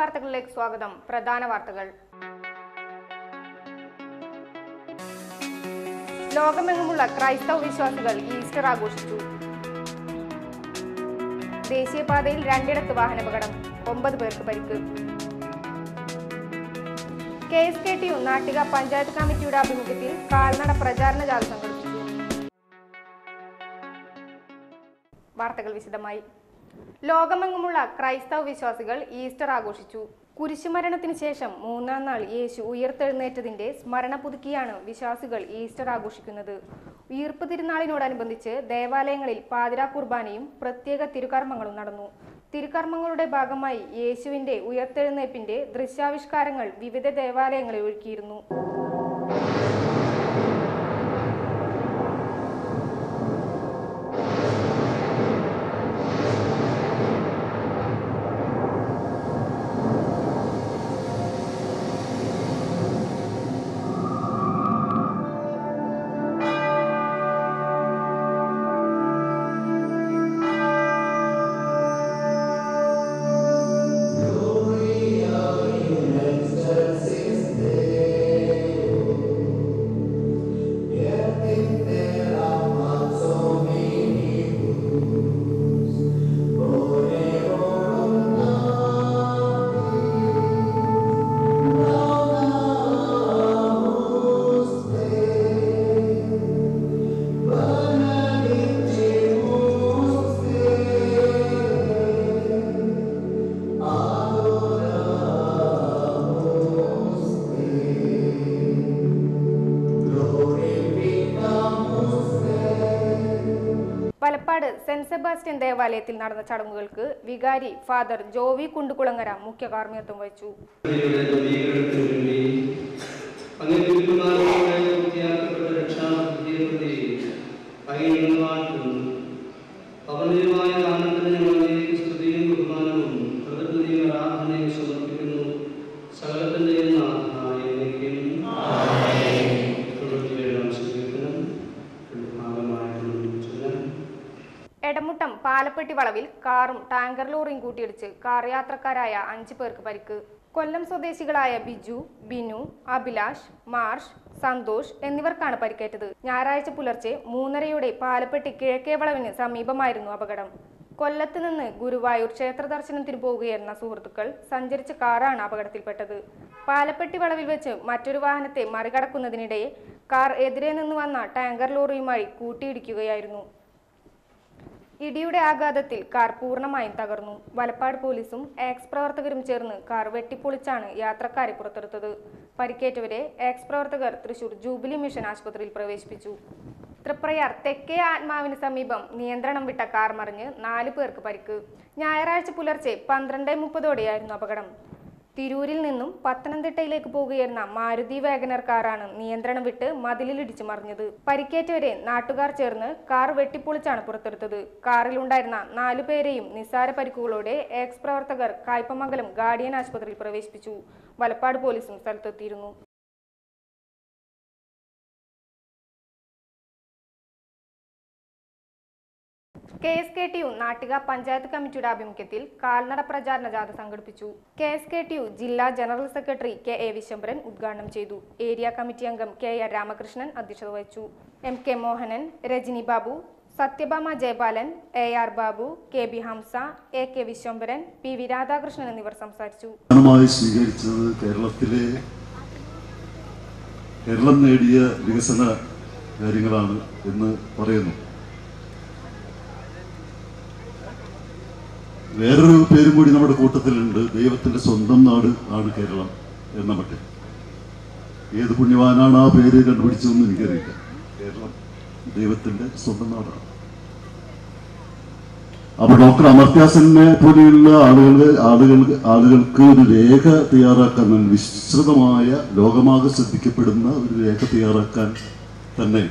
വാർത്തകളിലേക്ക് സ്വാഗതം. പ്രധാന വാർത്തകൾ. ലോകമെങ്ങുമുള്ള ക്രൈസ്തവ വിശ്വാസികൾ ഈസ്റ്റർ ആഘോഷിച്ചു. ദേശീയപാതയിൽ രണ്ടിടത്ത് വാഹനാപകടം, 9 പേർക്ക് പരിക്ക്. KSKTU നാട്ടിക പഞ്ചായത്ത് കമ്മിറ്റിയുടെ ആഭിമുഖ്യത്തിൽ കാൽനട പ്രചാരണ ജാഥ സംഘടിപ്പിച്ചു. വാർത്തകൾ വിശദമായി. ലോകമെങ്ങുമുള്ള ക്രൈസ്തവ വിശ്വാസികൾ ഈസ്റ്റർ ആഘോഷിച്ചു. കുരിശുമരണത്തിന് ശേഷം 3-ാം നാൾ യേശു ഉയർത്തെഴുന്നേറ്റതിന്റെ സ്മരണ പുതുക്കിയാണ് വിശ്വാസികൾ ഈസ്റ്റർ ആഘോഷിക്കുന്നത്. ഉയിർപ്പ് തിരുനാളിനോടനുബന്ധിച്ച് ദേവാലയങ്ങളിൽ പാതിരാ കുർബാനയും പ്രത്യേക തിരുകർമ്മങ്ങളും നടന്നു. തിരുകർമ്മങ്ങളുടെ ഭാഗമായി യേശുവിന്റെ ഉയർത്തെഴുന്നേൽപ്പിന്റെ ദൃശ്യാവിഷ്കാരങ്ങൾ വിവിധ ദേവാലയങ്ങളിൽ ഒരുക്കിയിരുന്നു. പാലപ്പാട് സെന്റ് സെബാസ്റ്റ്യൻ ദേവാലയത്തിൽ നടന്ന ചടങ്ങുകൾക്ക് വികാരി ഫാദർ ജോവി കുണ്ടുകുളങ്ങര മുഖ്യ കാർമ്മികത്വം വഹിച്ചു. എടമുട്ടം പാലപ്പെട്ടി വളവിൽ കാറും ടാങ്കർ ലോറിയും കൂട്ടിയിടിച്ച് കാർ യാത്രക്കാരായ 5 പേർക്ക് പരിക്ക്. കൊല്ലം സ്വദേശികളായ ബിജു, ബിനു, അഭിലാഷ്, മാർഷ്, സന്തോഷ് എന്നിവർക്കാണ് പരിക്കേറ്റത്. ഞായറാഴ്ച പുലർച്ചെ 3:30 പാലപ്പെട്ടി കിഴക്കേ വളവിന് സമീപമായിരുന്നു അപകടം. കൊല്ലത്ത് നിന്ന് ഗുരുവായൂർ ക്ഷേത്ര ദർശനത്തിന് പോവുകയായിരുന്ന സുഹൃത്തുക്കൾ സഞ്ചരിച്ച കാറാണ് അപകടത്തിൽപ്പെട്ടത്. പാലപ്പെട്ടി വളവിൽ വെച്ച് മറ്റൊരു വാഹനത്തെ മറികടക്കുന്നതിനിടെ കാർ എതിരെ നിന്ന് വന്ന ടാങ്കർ ലോറിയുമായി കൂട്ടിയിടിക്കുകയായിരുന്നു. ഇടിയുടെ ആഘാതത്തിൽ കാർ പൂർണ്ണമായും തകർന്നു. വലപ്പാട് പോലീസും എക്സ് പ്രവർത്തകരും ചേർന്ന് കാർ വെട്ടിപ്പൊളിച്ചാണ് യാത്രക്കാരെ പുറത്തെടുത്തത്. പരിക്കേറ്റവരെ എക്സ് പ്രവർത്തകർ തൃശൂർ ജൂബിലി മിഷൻ ആശുപത്രിയിൽ പ്രവേശിപ്പിച്ചു. തൃപ്രയാർ തെക്കേ ആത്മാവിന് സമീപം നിയന്ത്രണം വിട്ട കാർ മറിഞ്ഞ് 4 പേർക്ക് പരിക്ക്. ഞായറാഴ്ച പുലർച്ചെ 12:30 അപകടം. തിരൂരിൽ നിന്നും പത്തനംതിട്ടയിലേക്ക് പോകുകയായിരുന്ന മാരുതി വാഗനർ കാറാണ് നിയന്ത്രണം വിട്ട് മതിലിലിടിച്ചു മറിഞ്ഞത്. പരിക്കേറ്റവരെ നാട്ടുകാർ ചേർന്ന് കാർ വെട്ടിപ്പൊളിച്ചാണ് പുറത്തെടുത്തത്. കാറിലുണ്ടായിരുന്ന 4 പേരെയും നിസ്സാര പരിക്കുകളോടെ എക്സ് പ്രവർത്തകർ കായ്പമംഗലം ഗാർഡിയൻ ആശുപത്രിയിൽ പ്രവേശിപ്പിച്ചു. വലപ്പാട് പോലീസും സ്ഥലത്തെത്തിയിരുന്നു. KSKTU നാട്ടിക പഞ്ചായത്ത് കമ്മിറ്റിയുടെ ആഭിമുഖ്യത്തിൽ കാൽനട പ്രചാരണ ജാഥ സംഘടിപ്പിച്ചു. KSKTU ജില്ലാ ജനറൽ സെക്രട്ടറി KA വിശ്വംഭരൻ ഉദ്ഘാടനം ചെയ്തു. ഏരിയ കമ്മിറ്റി അംഗം KR രാമകൃഷ്ണൻ അധ്യക്ഷത വഹിച്ചു. MK Mohanan, Rajani Babu, Satyabhama Jayapalan, AR Babu, KB Hamza, AK Vishwambharan, PV Radhakrishnan എന്നിവർ സംസാരിച്ചു. സ്വീകരിച്ചത് കേരളം നേടിയ വികസന കാര്യങ്ങളാണ് എന്ന് പറയുന്നു. വേറൊരു പേരും കൂടി നമ്മുടെ കൂട്ടത്തിലുണ്ട്. ദൈവത്തിന്റെ സ്വന്തം നാട് ആണ് കേരളം എന്ന മട്ടിൽ. ഏത് പുണ്യവാനാണ് ആ പേര് കണ്ടുപിടിച്ചതെന്ന് എനിക്കറിയില്ല. കേരളം ദൈവത്തിന്റെ സ്വന്തം നാടാണ്. അപ്പൊ ഡോക്ടർ അമർത്യാസനെ പോലെയുള്ള ആളുകൾക്ക് ഒരു രേഖ തയ്യാറാക്കാൻ, വിസ്തൃതമായ ലോകമാകെ ശ്രദ്ധിക്കപ്പെടുന്ന ഒരു രേഖ തയ്യാറാക്കാൻ തന്നെ